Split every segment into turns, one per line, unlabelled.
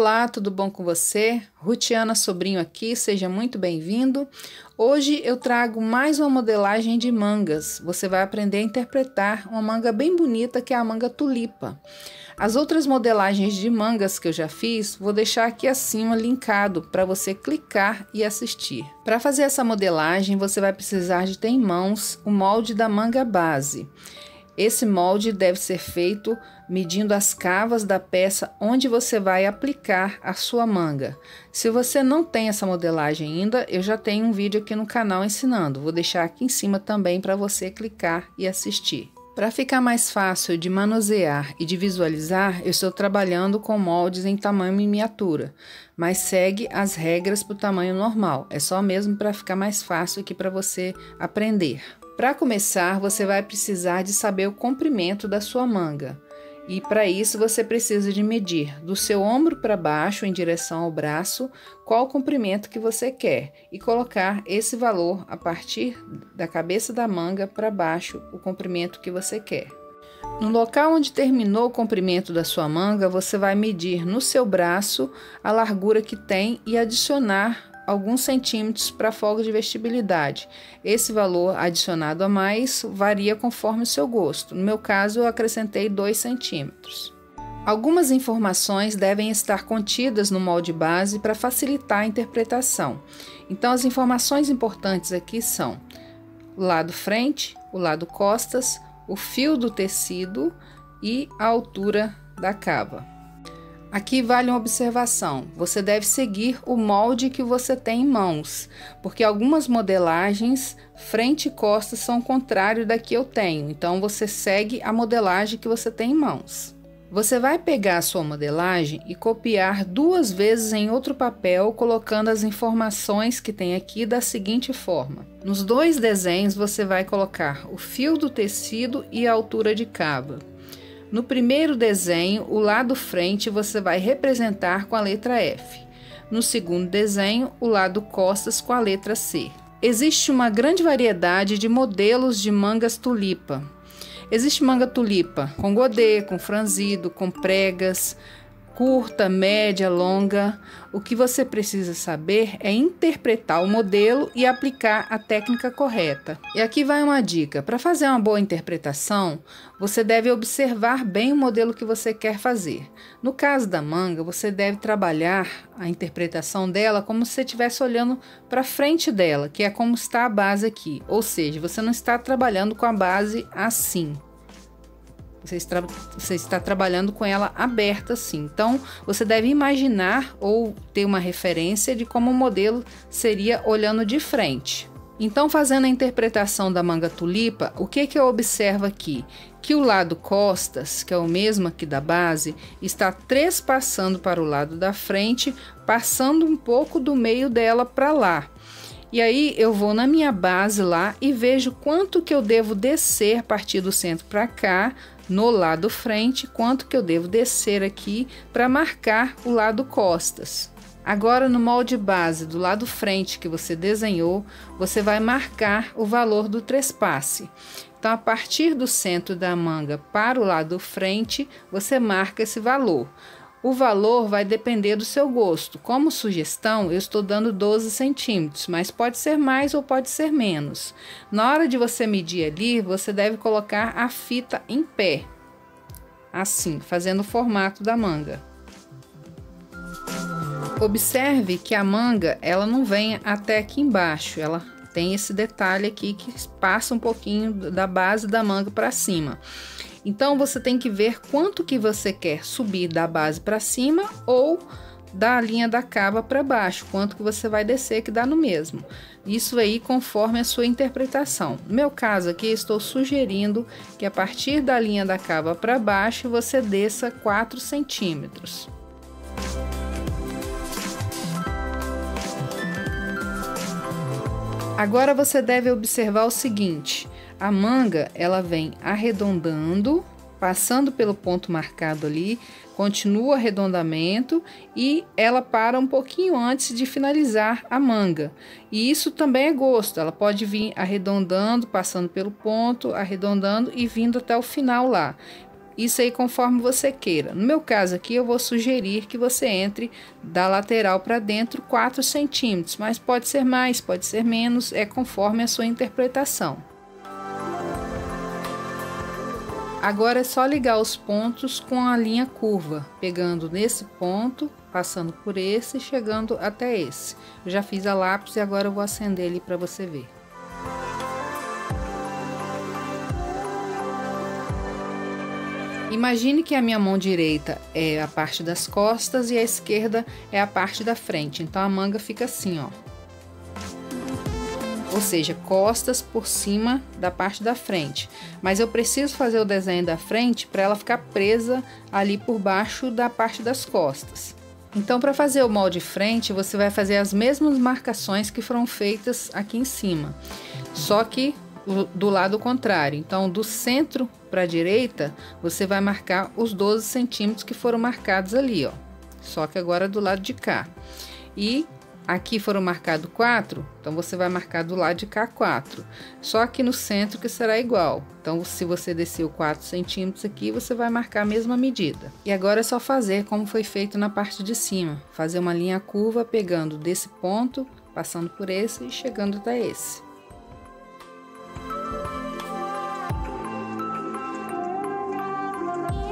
Olá, tudo bom com você? Rutiana Sobrinho aqui, seja muito bem-vindo. Hoje eu trago mais uma modelagem de mangas. Você vai aprender a interpretar uma manga bem bonita que é a manga tulipa. As outras modelagens de mangas que eu já fiz, vou deixar aqui acima linkado para você clicar e assistir. Para fazer essa modelagem, você vai precisar de ter em mãos o molde da manga base. Esse molde deve ser feito medindo as cavas da peça onde você vai aplicar a sua manga. Se você não tem essa modelagem ainda, eu já tenho um vídeo aqui no canal ensinando. Vou deixar aqui em cima também para você clicar e assistir. Para ficar mais fácil de manusear e de visualizar, eu estou trabalhando com moldes em tamanho miniatura, mas segue as regras para o tamanho normal. É só mesmo para ficar mais fácil aqui para você aprender. Para começar, você vai precisar de saber o comprimento da sua manga. E para isso você precisa de medir do seu ombro para baixo em direção ao braço qual o comprimento que você quer e colocar esse valor a partir da cabeça da manga para baixo, o comprimento que você quer. No local onde terminou o comprimento da sua manga, você vai medir no seu braço a largura que tem e adicionar alguns centímetros para folga de vestibilidade. Esse valor adicionado a mais varia conforme o seu gosto. No meu caso, eu acrescentei 2 centímetros. Algumas informações devem estar contidas no molde base para facilitar a interpretação. Então, as informações importantes aqui são o lado frente, o lado costas, o fio do tecido e a altura da cava. Aqui vale uma observação, você deve seguir o molde que você tem em mãos, porque algumas modelagens frente e costas são o contrário da que eu tenho, então você segue a modelagem que você tem em mãos. Você vai pegar a sua modelagem e copiar 2 vezes em outro papel, colocando as informações que tem aqui da seguinte forma. Nos 2 desenhos você vai colocar o fio do tecido e a altura de cava. No primeiro desenho, o lado frente você vai representar com a letra F. No segundo desenho, o lado costas com a letra C. Existe uma grande variedade de modelos de mangas tulipa. Existe manga tulipa com godê, com franzido, com pregas, curta, média, longa. O que você precisa saber é interpretar o modelo e aplicar a técnica correta. E aqui vai uma dica. Para fazer uma boa interpretação, você deve observar bem o modelo que você quer fazer. No caso da manga, você deve trabalhar a interpretação dela como se você estivesse olhando para frente dela, que é como está a base aqui. Ou seja, você não está trabalhando com a base assim. Você está trabalhando com ela aberta assim. Então, você deve imaginar ou ter uma referência de como o modelo seria olhando de frente. Então, fazendo a interpretação da manga tulipa, o que eu observo aqui? Que o lado costas, que é o mesmo aqui da base, está trespassando para o lado da frente, passando um pouco do meio dela para lá. E aí eu vou na minha base lá e vejo quanto que eu devo descer a partir do centro para cá, no lado frente, quanto que eu devo descer aqui para marcar o lado costas. Agora no molde base do lado frente que você desenhou, você vai marcar o valor do trespasse. Então a partir do centro da manga para o lado frente, você marca esse valor. O valor vai depender do seu gosto. Como sugestão, eu estou dando 12 centímetros, mas pode ser mais ou pode ser menos. Na hora de você medir ali, você deve colocar a fita em pé, assim, fazendo o formato da manga. Observe que a manga, ela não vem até aqui embaixo, ela tem esse detalhe aqui que passa um pouquinho da base da manga para cima. Então, você tem que ver quanto que você quer subir da base para cima ou da linha da cava para baixo, quanto que você vai descer que dá no mesmo. Isso aí conforme a sua interpretação. No meu caso aqui, estou sugerindo que a partir da linha da cava para baixo, você desça 4 centímetros. Agora você deve observar o seguinte: a manga, ela vem arredondando, passando pelo ponto marcado ali, continua o arredondamento e ela para um pouquinho antes de finalizar a manga. E isso também é gosto, ela pode vir arredondando, passando pelo ponto, arredondando e vindo até o final lá. Isso aí conforme você queira. No meu caso aqui, eu vou sugerir que você entre da lateral para dentro 4 centímetros, mas pode ser mais, pode ser menos, é conforme a sua interpretação. Agora é só ligar os pontos com a linha curva, pegando nesse ponto, passando por esse e chegando até esse. Eu já fiz a lápis e agora eu vou acender ele para você ver. Imagine que a minha mão direita é a parte das costas e a esquerda é a parte da frente. Então a manga fica assim, ó. Ou seja, costas por cima da parte da frente. Mas eu preciso fazer o desenho da frente para ela ficar presa ali por baixo da parte das costas. Então, para fazer o molde frente, você vai fazer as mesmas marcações que foram feitas aqui em cima, só que do lado contrário. Então, do centro para a direita, você vai marcar os 12 centímetros que foram marcados ali, ó. Só que agora do lado de cá. E aqui foram marcados 4, então você vai marcar do lado de cá 4. Só aqui no centro que será igual. Então, se você desceu 4 centímetros aqui, você vai marcar a mesma medida. E agora é só fazer como foi feito na parte de cima. Fazer uma linha curva pegando desse ponto, passando por esse e chegando até esse.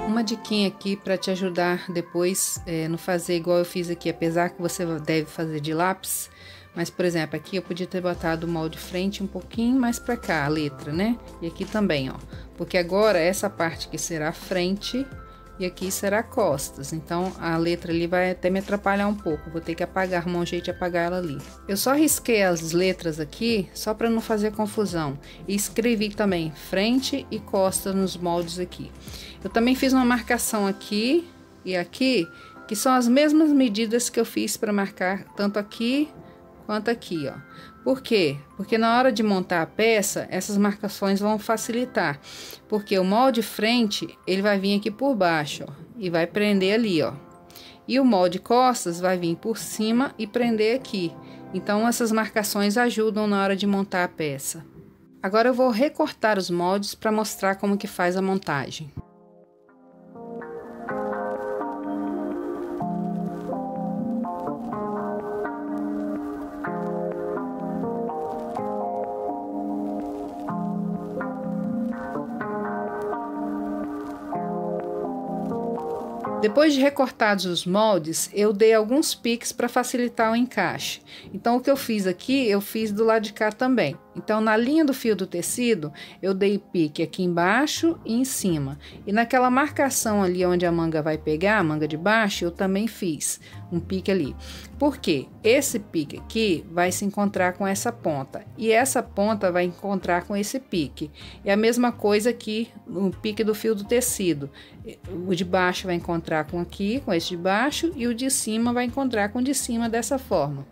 Uma diquinha aqui para te ajudar depois não fazer igual eu fiz aqui, apesar que você deve fazer de lápis, mas por exemplo, aqui eu podia ter botado o molde frente um pouquinho mais para cá, a letra, né? E aqui também, ó, porque agora essa parte aqui será frente e aqui será costas, então a letra ali vai até me atrapalhar um pouco, vou ter que apagar, arrumar um jeito de apagar ela ali. Eu só risquei as letras aqui, só para não fazer confusão, e escrevi também frente e costas nos moldes aqui. Eu também fiz uma marcação aqui e aqui, que são as mesmas medidas que eu fiz para marcar tanto aqui quanto aqui, ó. Por quê? Porque na hora de montar a peça, essas marcações vão facilitar. Porque o molde frente, ele vai vir aqui por baixo, ó, e vai prender ali, ó. E o molde costas vai vir por cima e prender aqui. Então, essas marcações ajudam na hora de montar a peça. Agora eu vou recortar os moldes para mostrar como que faz a montagem. Depois de recortados os moldes, eu dei alguns piques para facilitar o encaixe. Então, o que eu fiz aqui, eu fiz do lado de cá também. Então, na linha do fio do tecido, eu dei pique aqui embaixo e em cima. E naquela marcação ali onde a manga vai pegar, a manga de baixo, eu também fiz um pique ali. Por quê? Esse pique aqui vai se encontrar com essa ponta. E essa ponta vai encontrar com esse pique. É a mesma coisa aqui no pique do fio do tecido. O de baixo vai encontrar com aqui, com esse de baixo, e o de cima vai encontrar com o de cima dessa forma.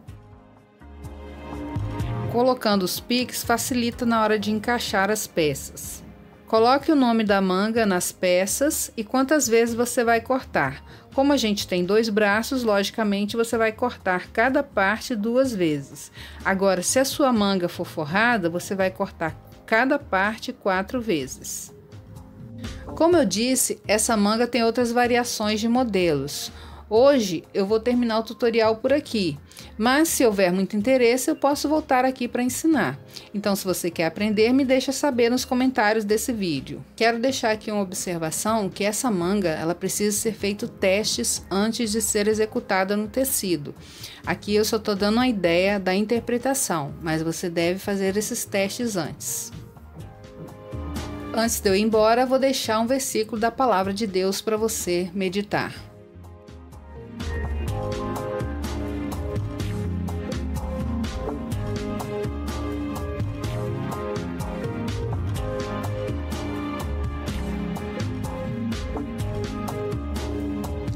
Colocando os piques facilita na hora de encaixar as peças. Coloque o nome da manga nas peças e quantas vezes você vai cortar. Como a gente tem 2 braços, logicamente você vai cortar cada parte 2 vezes. Agora, se a sua manga for forrada, você vai cortar cada parte 4 vezes. Como eu disse, essa manga tem outras variações de modelos. Hoje eu vou terminar o tutorial por aqui, mas se houver muito interesse eu posso voltar aqui para ensinar. Então, se você quer aprender, me deixa saber nos comentários desse vídeo. Quero deixar aqui uma observação que essa manga ela precisa ser feito testes antes de ser executada no tecido. Aqui eu só estou dando uma ideia da interpretação, mas você deve fazer esses testes antes. Antes de eu ir embora, vou deixar um versículo da Palavra de Deus para você meditar.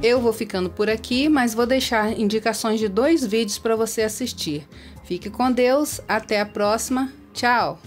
Eu vou ficando por aqui, mas vou deixar indicações de 2 vídeos para você assistir. Fique com Deus, até a próxima, tchau!